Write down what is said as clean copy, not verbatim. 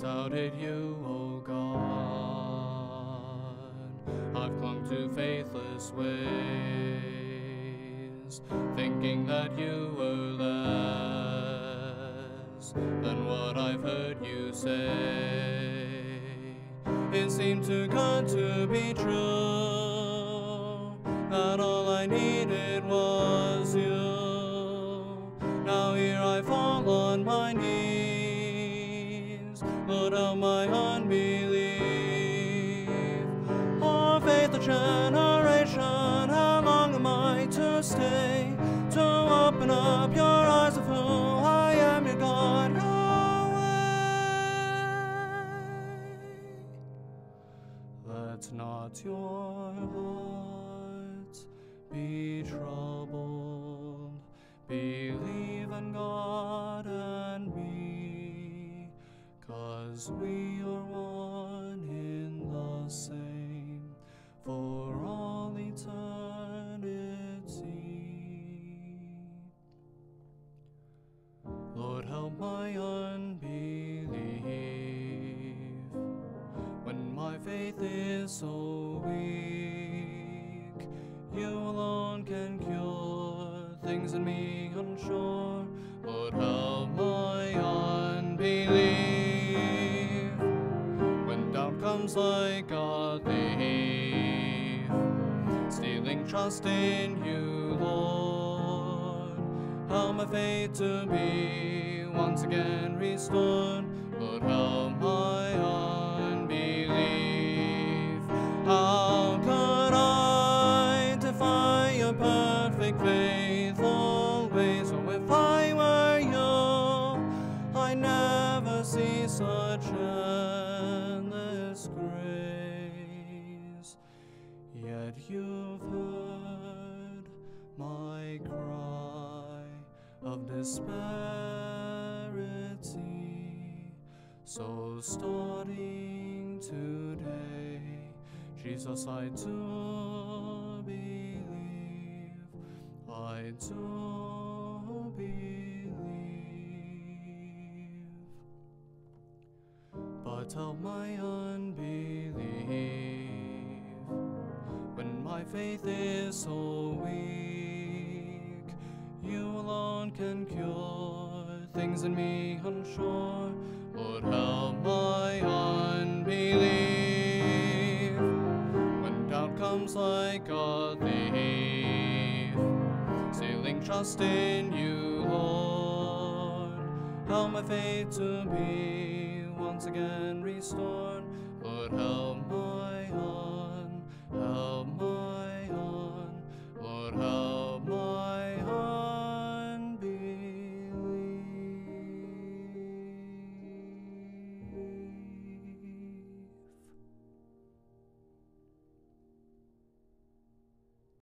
doubted you, O God. I've clung to faithless ways, thinking that you were less than what I've heard you say. It seemed too good to be true, that all I needed was you. Now here I fall on my knees, Lord, help my unbelief. Oh, faithful generation, how long am I to stay? To open up your eyes of who I am, your God, Yahweh. Let not your heart be troubled. Believe in God and me, 'cause we are one in the same for all eternity. Lord, help my unbelief when my faith is so weak. You alone can cure things in me unsure. Lord, help my unbelief when doubt comes like a thief, stealing trust in you, Lord. Help my faith to be once again restored. Lord, help my unbelief. How could I defy your perfect faith always? Oh, if I were you, I never see such endless grace. Yet you've heard my cry of disparity. So starting today, Jesus, I do believe, I do believe. But help my unbelief when my faith is so weak. You alone can cure things in me unsure. Lord, help my unbelief when doubt comes like a thief, stealing trust in you, Lord. Help my faith to be once again restored. Lord, help